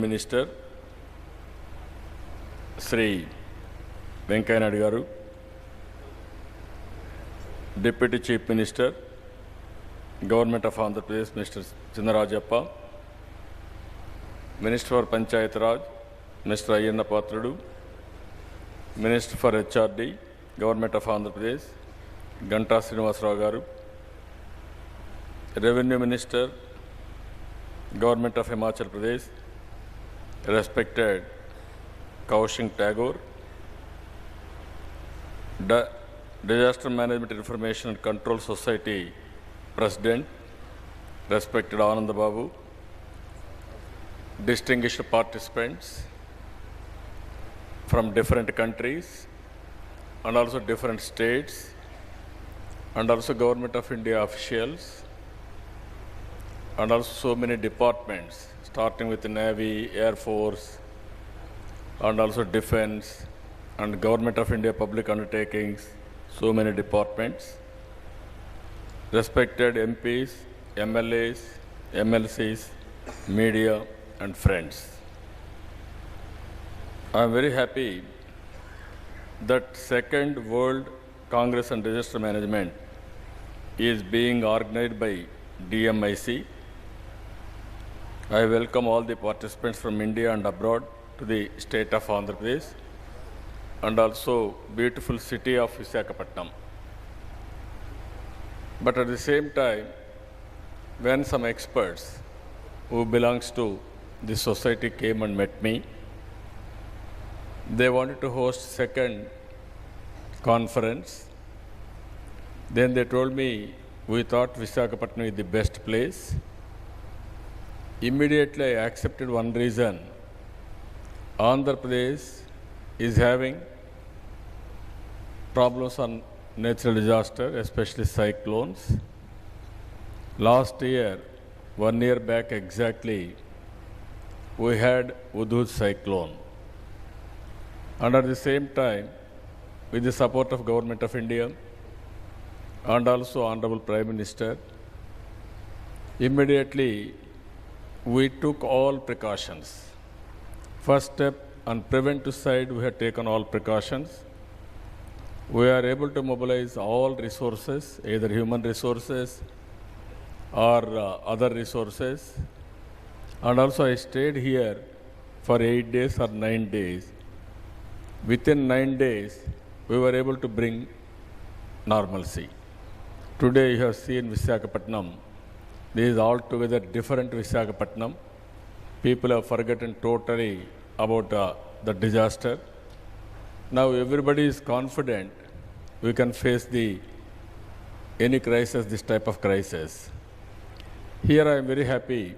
Minister, Shri Naidu Garu, Deputy Chief Minister, Government of Andhra Pradesh, Mr. Chandrababu, Minister for Panchayat Raj, Mr. Ayyana Patradu, Minister for HRD, Government of Andhra Pradesh, Ganta Srinivasarao Garu, Revenue Minister, Government of Himachal Pradesh, respected Kaushik Tagore, Disaster Management Information and Control Society President, respected Anand Babu, distinguished participants from different countries and also different states, and also Government of India officials, and also so many departments, starting with the Navy, Air Force, and also Defense, and Government of India public undertakings, so many departments, respected MPs, MLAs, MLCs, media, and friends. I am very happy that second World Congress on Disaster Management is being organized by DMIC. I welcome all the participants from India and abroad to the state of Andhra Pradesh and also beautiful city of Visakhapatnam. But at the same time, when some experts who belongs to this society came and met me, they wanted to host second conference. Then they told me, we thought Visakhapatnam is the best place. Immediately I accepted one reason. Andhra Pradesh is having problems on natural disaster, especially cyclones. Last year, 1 year back exactly, we had Hudhud cyclone. And at the same time, with the support of Government of India and also Honorable Prime Minister, immediately we took all precautions. First step, on preventive side, we have taken all precautions. We are able to mobilize all resources, either human resources or other resources. And also I stayed here for 8 days or 9 days. Within 9 days, we were able to bring normalcy. Today you have seen Visakhapatnam. This is altogether different Visakhapatnam. People have forgotten totally about the disaster. Now everybody is confident we can face any crisis, this type of crisis. Here I am very happy.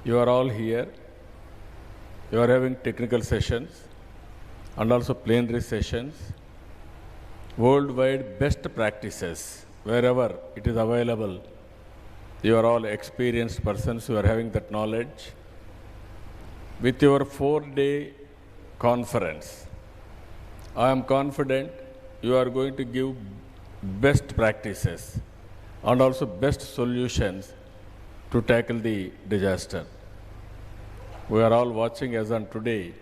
You are all here. You are having technical sessions and also plenary sessions. Worldwide best practices, wherever it is available. You are all experienced persons who are having that knowledge. With your 4-day conference, I am confident you are going to give best practices and also best solutions to tackle the disaster. We are all watching as on today.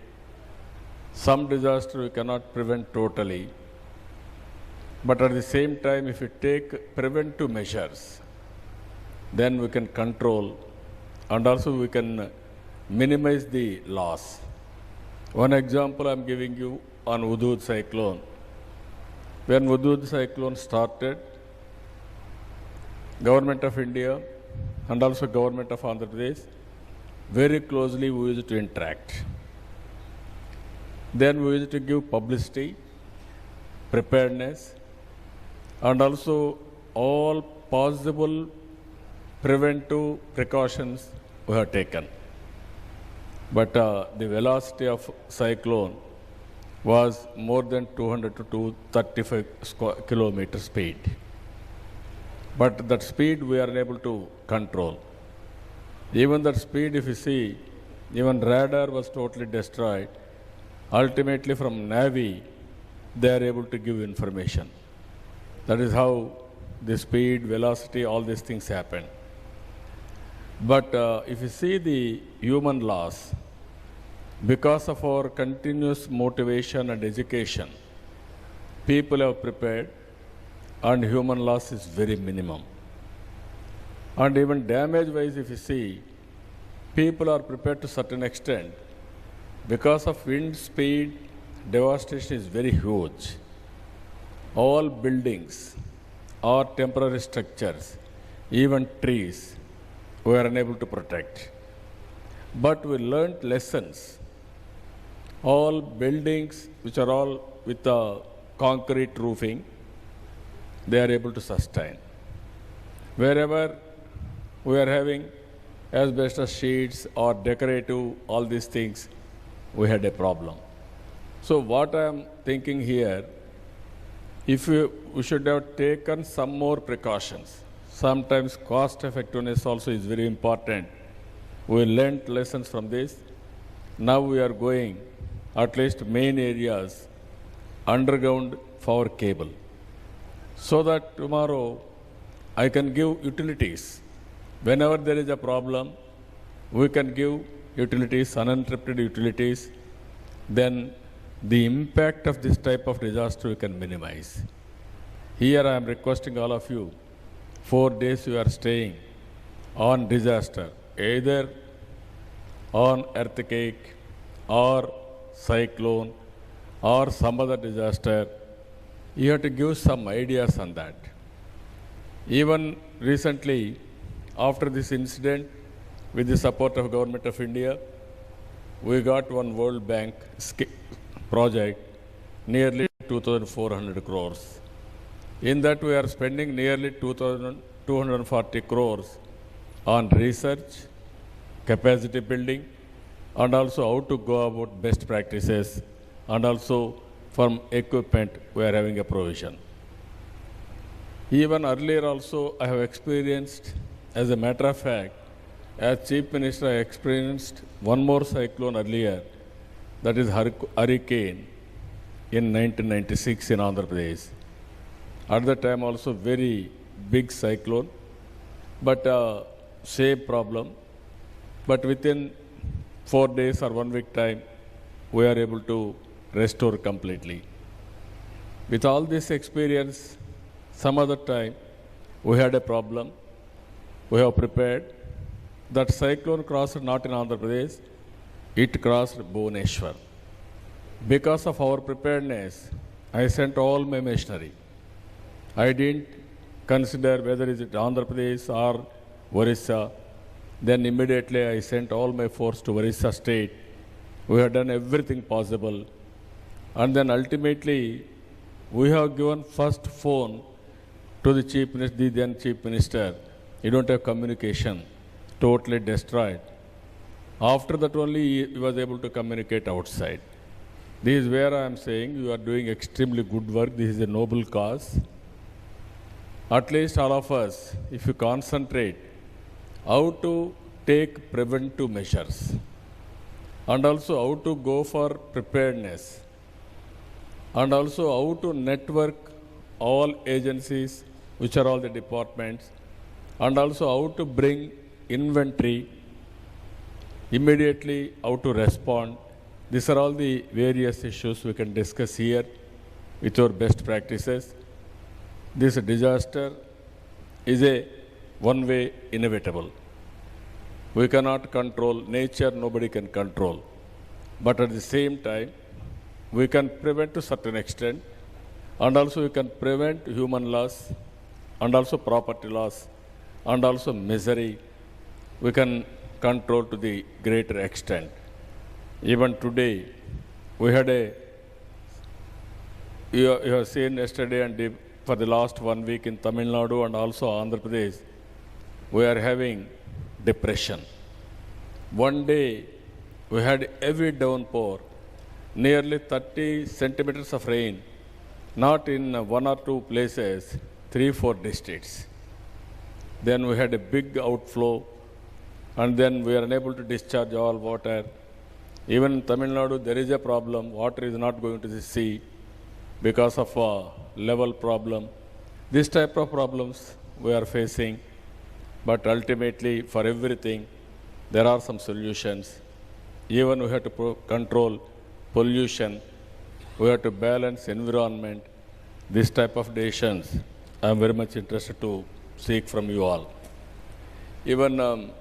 Some disaster we cannot prevent totally, but at the same time, if we take preventive measures, then we can control and also we can minimize the loss. One example I am giving you on Hudhud cyclone. When Hudhud cyclone started, Government of India and also Government of Andhra Pradesh very closely we used to interact. Then we used to give publicity, preparedness, and also all possible preventive precautions we have taken. But the velocity of cyclone was more than 200 to 235 kilometer speed. But that speed we are unable to control. Even that speed, if you see, even radar was totally destroyed. Ultimately from Navy, they are able to give information. That is how the speed, velocity, all these things happen. But if you see the human loss, because of our continuous motivation and education, people have prepared and human loss is very minimum. And even damage wise, if you see, people are prepared to certain extent. Because of wind speed, devastation is very huge. All buildings or temporary structures, even trees, we are unable to protect. But we learned lessons. All buildings which are all with a concrete roofing, they are able to sustain. Wherever we are having asbestos sheets or decorative, all these things, we had a problem. So what I am thinking here, if we should have taken some more precautions. Sometimes cost effectiveness also is very important. We learned lessons from this. Now we are going at least main areas underground power cable, so that tomorrow I can give utilities. Whenever there is a problem, we can give utilities, uninterrupted utilities, then the impact of this type of disaster we can minimize. Here I am requesting all of you, 4 days you are staying on disaster, either on earthquake or cyclone or some other disaster. You have to give some ideas on that. Even recently, after this incident, with the support of Government of India, we got one World Bank project, nearly 2,400 crores. In that we are spending nearly 2,240 crores on research, capacity building, and also how to go about best practices, and also from equipment we are having a provision. Even earlier also I have experienced, as a matter of fact, as Chief Minister I experienced one more cyclone earlier, that is hurricane in 1996 in Andhra Pradesh. At the time also very big cyclone, but same problem. But within 4 days or 1 week time, we are able to restore completely. With all this experience, some other time, we had a problem. We have prepared. That cyclone crossed not in Andhra Pradesh, it crossed Bhubaneswar. Because of our preparedness, I sent all my machinery. I didn't consider whether it is Andhra Pradesh or Orissa. Then immediately I sent all my force to Orissa state. We have done everything possible. And then ultimately, we have given first phone to the Chief Minister, the then Chief Minister. You don't have communication, totally destroyed. After that only he was able to communicate outside. This is where I am saying you are doing extremely good work. This is a noble cause. At least all of us, if you concentrate how to take preventive measures and also how to go for preparedness and also how to network all agencies, which are all the departments, and also how to bring inventory, immediately how to respond. These are all the various issues we can discuss here with your best practices. This disaster is a one-way inevitable. We cannot control nature, nobody can control. But at the same time, we can prevent to a certain extent, and also we can prevent human loss, and also property loss, and also misery. We can control to the greater extent. Even today, we had you have seen yesterday and for the last 1 week in Tamil Nadu and also Andhra Pradesh, we are having depression. One day, we had heavy downpour, nearly 30 centimeters of rain, not in 1 or 2 places, 3-4 districts. Then we had a big outflow, and then we are unable to discharge all water. Even in Tamil Nadu, there is a problem. Water is not going to the sea because of a level problem. This type of problems we are facing. But ultimately, for everything, there are some solutions. Even we have to control pollution, we have to balance environment. This type of decisions, I am very much interested to seek from you all. Even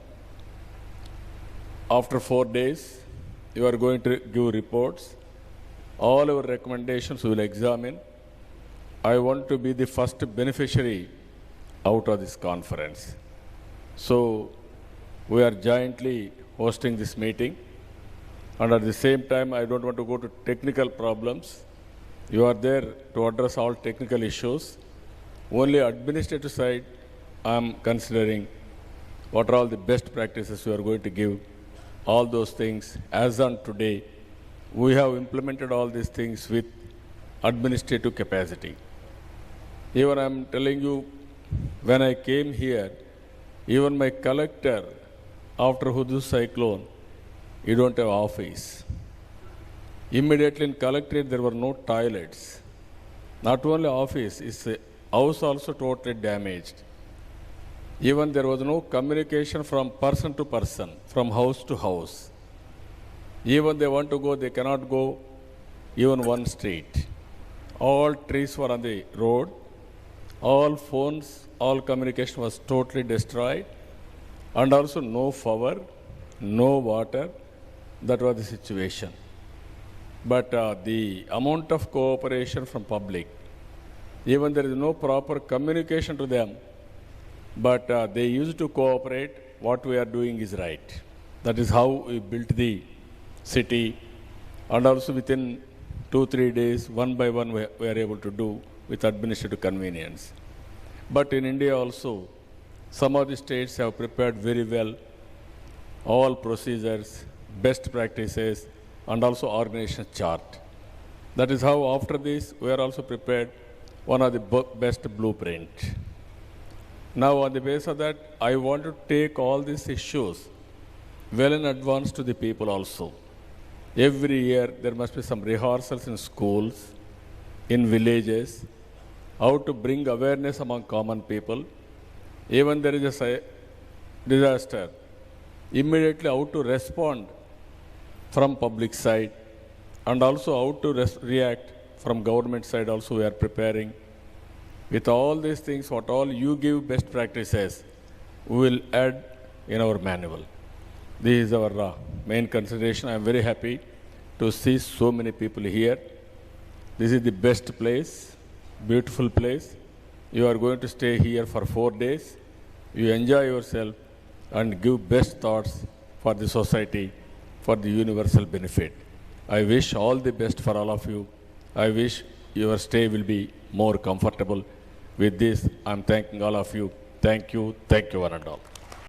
after 4 days, you are going to give reports. All our recommendations we will examine. I want to be the first beneficiary out of this conference. So we are jointly hosting this meeting. And at the same time, I don't want to go to technical problems. You are there to address all technical issues. Only administrative side, I am considering what are all the best practices we are going to give. All those things, as on today, we have implemented all these things with administrative capacity. Even I am telling you, when I came here, even my collector, after Hudud cyclone, you don't have office. Immediately in collectorate, there were no toilets. Not only office, its house also totally damaged. Even there was no communication from person to person, from house to house. Even they want to go, they cannot go even one street. All trees were on the road. All phones, all communication was totally destroyed. And also no power, no water. That was the situation. But the amount of cooperation from public, even there is no proper communication to them, but they used to cooperate. What we are doing is right. That is how we built the city. And also within 2-3 days, one by one, we are able to do with administrative convenience. But in India also, some of the states have prepared very well all procedures, best practices, and also organization chart. That is how after this, we are also prepared one of the best blueprint. Now on the basis of that, I want to take all these issues well in advance to the people also. Every year, there must be some rehearsals in schools, in villages, how to bring awareness among common people. Even there is a disaster, immediately how to respond from public side, and also how to react from government side also we are preparing. With all these things, what all you give best practices, we will add in our manual. This is our main consideration. I am very happy to see so many people here. This is the best place, beautiful place. You are going to stay here for 4 days. You enjoy yourself and give best thoughts for the society, for the universal benefit. I wish all the best for all of you. I wish your stay will be more comfortable. With this, I am thanking all of you. Thank you one and all.